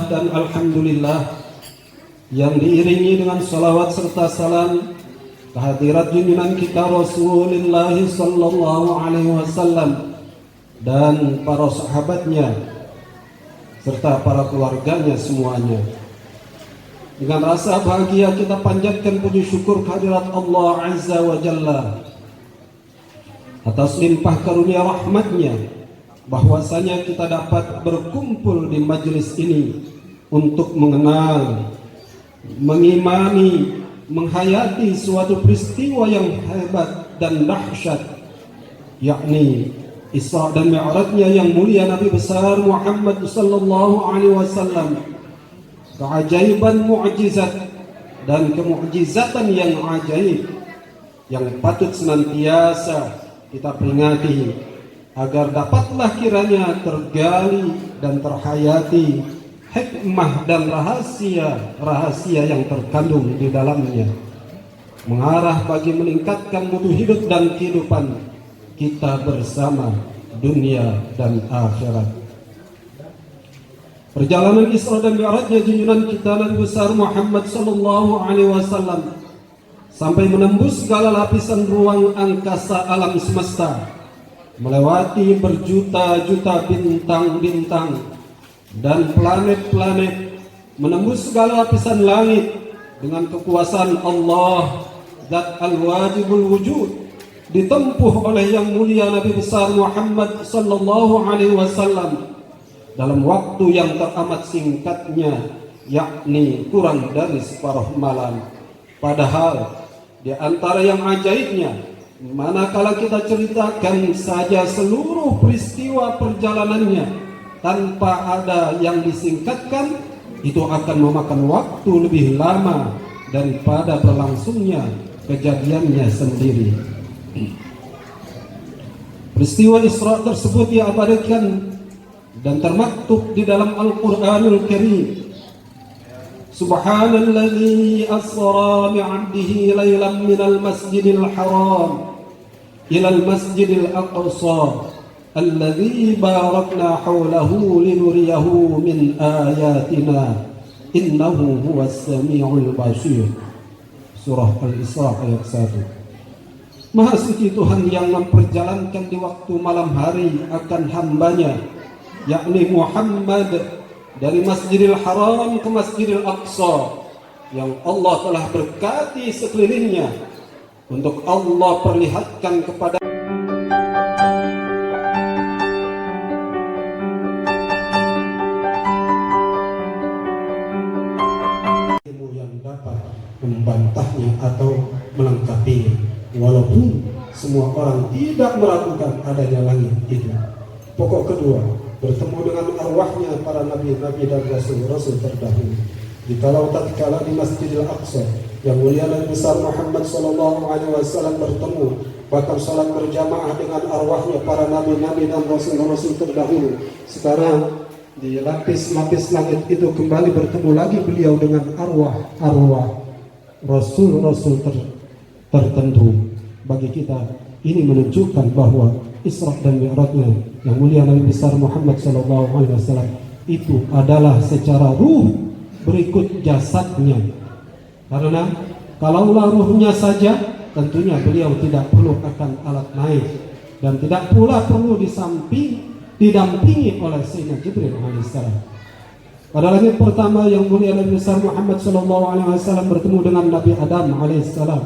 Bismillah dan Alhamdulillah yang diiringi dengan salawat serta salam kehadirat junjungan kita Rasulullah sallallahu alaihi wasallam dan para sahabatnya serta para keluarganya semuanya. Dengan rasa bahagia kita panjatkan puji syukur kehadirat Allah Azza wa Jalla atas limpah karunia rahmatnya, bahwasanya kita dapat berkumpul di majelis ini untuk mengenal, mengimani, menghayati suatu peristiwa yang hebat dan dahsyat, yakni Isra dan Mi'rajnya yang mulia Nabi besar Muhammad sallallahu alaihi wasallam. Keajaiban mukjizat dan kemukjizatan yang ajaib yang patut senantiasa kita peringati agar dapatlah kiranya tergali dan terhayati hikmah dan rahasia yang terkandung di dalamnya, mengarah bagi meningkatkan mutu hidup dan kehidupan kita bersama dunia dan akhirat. Perjalanan Isra dan Mi'rajnya junjungan kita Nabi besar Muhammad sallallahu alaihi wasallam sampai menembus segala lapisan ruang angkasa alam semesta, melewati berjuta-juta bintang-bintang dan planet-planet, menembus segala lapisan langit dengan kekuasaan Allah Zat Al-Wajibul Wujud, ditempuh oleh yang mulia Nabi besar Muhammad sallallahu alaihi wasallam dalam waktu yang teramat singkatnya, yakni kurang dari separuh malam. Padahal di antara yang ajaibnya, manakala kita ceritakan saja seluruh peristiwa perjalanannya tanpa ada yang disingkatkan, itu akan memakan waktu lebih lama daripada berlangsungnya kejadiannya sendiri. Peristiwa Isra tersebut diabadikan dan termaktub di dalam Al-Quranul Karim. Subhanalladzi asra bi'abdihi laylan minal masjidil haram ilal masjidil aqsa alladzi barakna hawlahu linuriyahu min ayatina innahu huwas samiul basir. Surah Al-Isra ayat 1. Maha suci Tuhan yang memperjalankan di waktu malam hari akan hambanya, yakni Muhammad, dari Masjidil Haram ke Masjidil Aqsa yang Allah telah berkati sekelilingnya untuk Allah perlihatkan kepada ilmu yang dapat membantahnya atau melengkapinya, walaupun semua orang tidak meragukan adanya langit itu. Pokok kedua, bertemu dengan arwahnya para nabi-nabi dan rasul-rasul terdahulu. Jikalau tatkala di Masjidil Aqsa yang mulia Nabi besar Muhammad sallallahu alaihi wasallam bertemu, bahkan salat berjamaah dengan arwahnya para nabi-nabi dan rasul-rasul terdahulu, sekarang di lapis-lapis langit itu kembali bertemu lagi beliau dengan arwah rasul-rasul tertentu. Bagi kita ini menunjukkan bahwa Isra dan Mi'rajnya yang mulia Nabi besar Muhammad sallallahu alaihi wasallam itu adalah secara ruh berikut jasadnya. Karena kalaulah ruhnya saja, tentunya beliau tidak perlu akan alat naik dan tidak pula perlu didampingi oleh Sayyidina Jibril alaihissalam. Pada langit pertama yang mulia Nabi besar Muhammad sallallahu alaihi wasallam bertemu dengan Nabi Adam alaihissalam,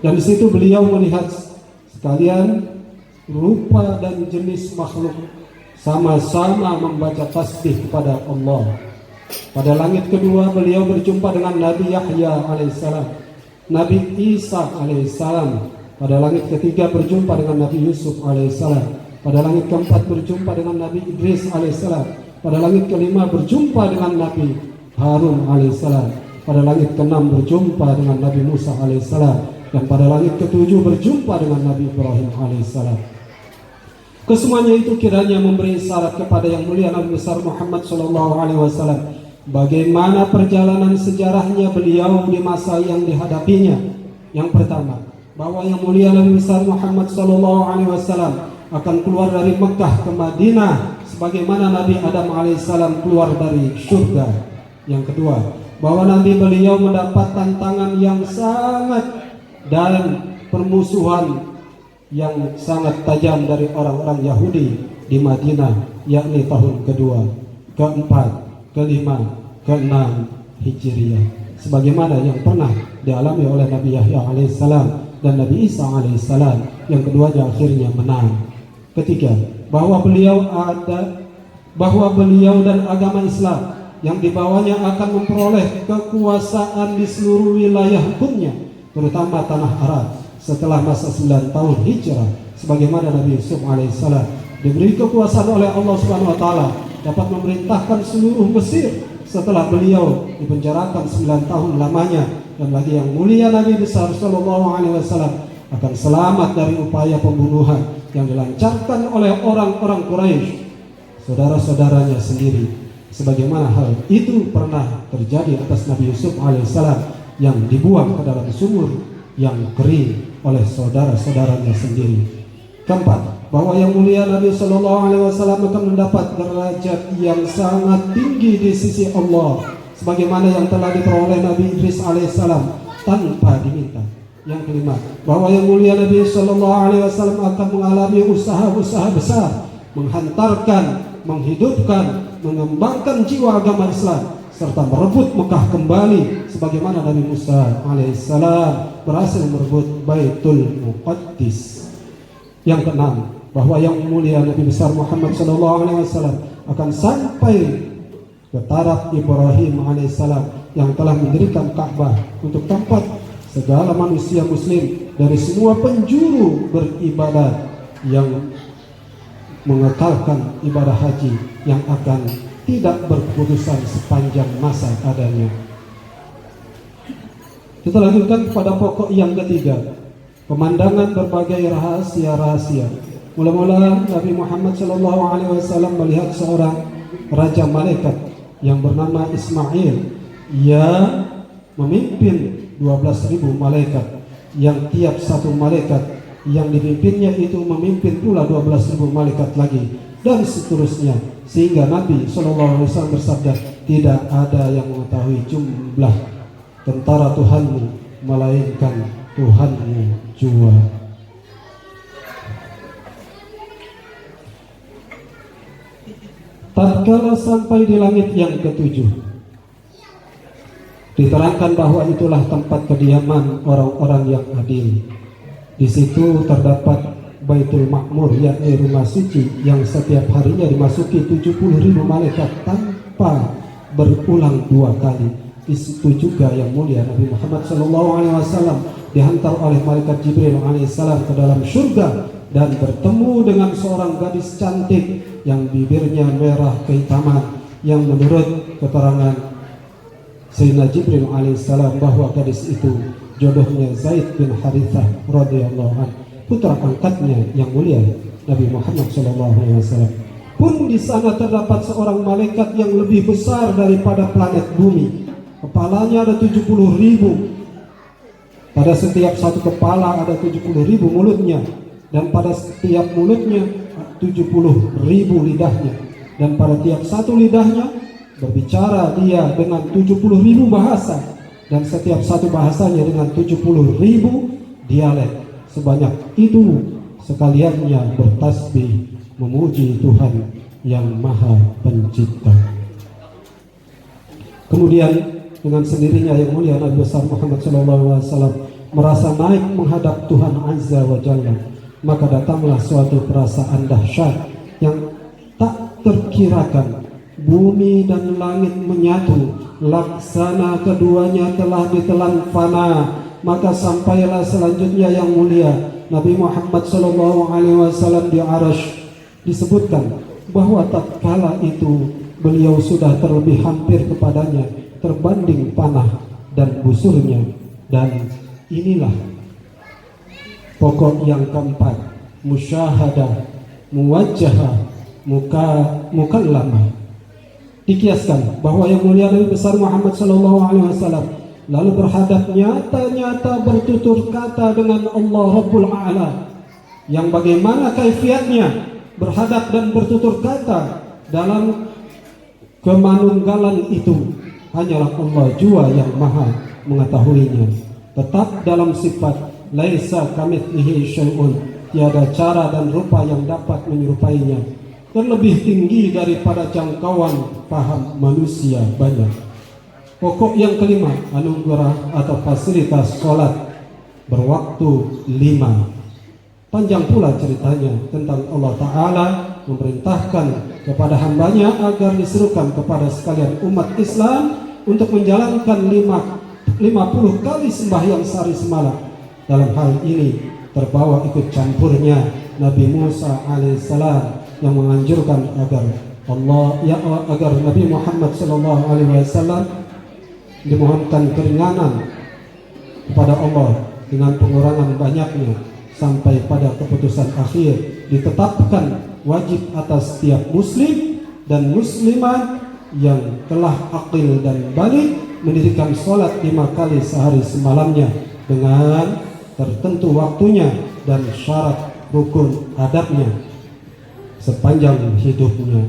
dan di situ beliau melihat sekalian rupa dan jenis makhluk sama-sama membaca tasbih kepada Allah. Pada langit kedua beliau berjumpa dengan Nabi Yahya alaihissalam, Nabi Isa alaihissalam. Pada langit ketiga berjumpa dengan Nabi Yusuf alaihissalam. Pada langit keempat berjumpa dengan Nabi Idris alaihissalam. Pada langit kelima berjumpa dengan Nabi Harun alaihissalam. Pada langit keenam berjumpa dengan Nabi Musa alaihissalam. Dan pada langit ketujuh berjumpa dengan Nabi Ibrahim alaihissalam. Kesemuanya itu kiranya memberi isyarat kepada yang mulia Nabi besar Muhammad sallallahu alaihi wasallam bagaimana perjalanan sejarahnya beliau di masa yang dihadapinya. Yang pertama, bahwa yang mulia Nabi besar Muhammad sallallahu alaihi wasallam akan keluar dari Mekah ke Madinah sebagaimana Nabi Adam alaihissalam keluar dari surga. Yang kedua, bahwa Nabi beliau mendapat tantangan yang sangat dan permusuhan yang sangat tajam dari orang-orang Yahudi di Madinah, yakni tahun kedua, keempat, kelima, keenam Hijriah, sebagaimana yang pernah dialami oleh Nabi Yahya alaihissalam dan Nabi Isa alaihissalam, yang keduanya akhirnya menang. Ketiga, bahwa beliau dan agama Islam yang dibawanya akan memperoleh kekuasaan di seluruh wilayah hukumnya, terutama tanah Arab, setelah masa 9 tahun hijrah, sebagaimana Nabi Yusuf alaihissalam diberi kekuasaan oleh Allah Subhanahu wa taala dapat memerintahkan seluruh Mesir setelah beliau dipenjarakan 9 tahun lamanya. Dan lagi yang mulia Nabi besar sallallahu alaihi wasallam akan selamat dari upaya pembunuhan yang dilancarkan oleh orang-orang Quraisy, saudara-saudaranya sendiri, sebagaimana hal itu pernah terjadi atas Nabi Yusuf alaihissalam yang dibuang ke dalam sumur yang kering oleh saudara-saudaranya sendiri. Keempat, bahwa yang mulia Nabi Shallallahu Alaihi Wasallam akan mendapat derajat yang sangat tinggi di sisi Allah, sebagaimana yang telah diperoleh Nabi Idris alaihissalam tanpa diminta. Yang kelima, bahwa yang mulia Nabi Shallallahu Alaihi Wasallam akan mengalami usaha-usaha besar menghantarkan, menghidupkan, mengembangkan jiwa agama Islam serta merebut Mekah kembali, sebagaimana Nabi Musa alaihissalam berhasil merebut Baitul Muqaddis. Yang keenam, bahwa yang mulia Nabi besar Muhammad sallallahu alaihi wasallam akan sampai ke taraf Ibrahim alaihissalam yang telah mendirikan Ka'bah untuk tempat segala manusia muslim dari semua penjuru beribadah, yang mengekalkan ibadah haji yang akan tidak berkeputusan sepanjang masa adanya. Kita lanjutkan kepada pokok yang ketiga, pemandangan berbagai rahasia-rahasia. Mula-mula Nabi Muhammad SAW melihat seorang raja malaikat yang bernama Ismail yang memimpin 12.000 malaikat, yang tiap satu malaikat yang dipimpinnya itu memimpin pula 12.000 malaikat lagi, dan seterusnya, sehingga Nabi SAW bersabda, tidak ada yang mengetahui jumlah tentara Tuhanmu melainkan Tuhanmu jua. Tatkala sampai di langit yang ketujuh, diterangkan bahwa itulah tempat kediaman orang-orang yang adil. Di situ terdapat Baitul Ma'mur, yakni rumah suci yang setiap harinya dimasuki 70.000 malaikat tanpa berulang 2 kali. Di situ juga yang mulia Nabi Muhammad SAW dihantar oleh malaikat Jibril alaihissalam ke dalam surga dan bertemu dengan seorang gadis cantik yang bibirnya merah kehitaman, yang menurut keterangan Sayyidina Jibril alaihissalam bahwa gadis itu jodohnya Zaid bin Harithah radhiyallahu anhu, putra angkatnya yang mulia Nabi Muhammad SAW. Pun di sana terdapat seorang malaikat yang lebih besar daripada planet bumi. Kepalanya ada 70.000. Pada setiap satu kepala ada 70.000 mulutnya, dan pada setiap mulutnya 70.000 lidahnya, dan pada tiap satu lidahnya berbicara dia dengan 70.000 bahasa, dan setiap satu bahasanya dengan 70.000 dialek. Sebanyak itu sekaliannya bertasbih memuji Tuhan yang Maha Pencipta. Kemudian dengan sendirinya yang mulia Nabi besar Muhammad SAW merasa naik menghadap Tuhan Azza wa Jalla. Maka datanglah suatu perasaan dahsyat yang tak terkirakan. Bumi dan langit menyatu, laksana keduanya telah ditelan fana. Maka sampailah selanjutnya yang mulia Nabi Muhammad SAW di Arasy. Disebutkan bahwa tatkala itu beliau sudah terlebih hampir kepadanya terbanding panah dan busurnya. Dan inilah pokok yang keempat, musyahadah muwajjahah mukallamah. Dikiaskan bahwa yang mulia Nabi besar Muhammad SAW lalu berhadap nyata-nyata bertutur kata dengan Allah Rabbul A'la, yang bagaimana kaifiatnya berhadap dan bertutur kata dalam kemanunggalan itu. hanyalah Allah jua yang maha mengetahuinya. Tetap dalam sifat laisa kamitslihi syai'un, tiada cara dan rupa yang dapat menyerupainya, terlebih tinggi daripada jangkauan paham manusia banyak. Pokok yang kelima, anugerah atau fasilitas sholat berwaktu 5. Panjang pula ceritanya tentang Allah Ta'ala memerintahkan kepada hambanya agar diserukan kepada sekalian umat Islam untuk menjalankan 50 kali sembahyang sehari semalam. Dalam hal ini terbawa ikut campurnya Nabi Musa alaihissalam yang menganjurkan agar Nabi Muhammad SAW dimohonkan keringanan kepada Allah dengan pengurangan banyaknya, sampai pada keputusan akhir ditetapkan wajib atas setiap muslim dan muslimah yang telah akil dan balik mendirikan sholat 5 kali sehari semalamnya dengan tertentu waktunya dan syarat rukun adabnya sepanjang hidupnya.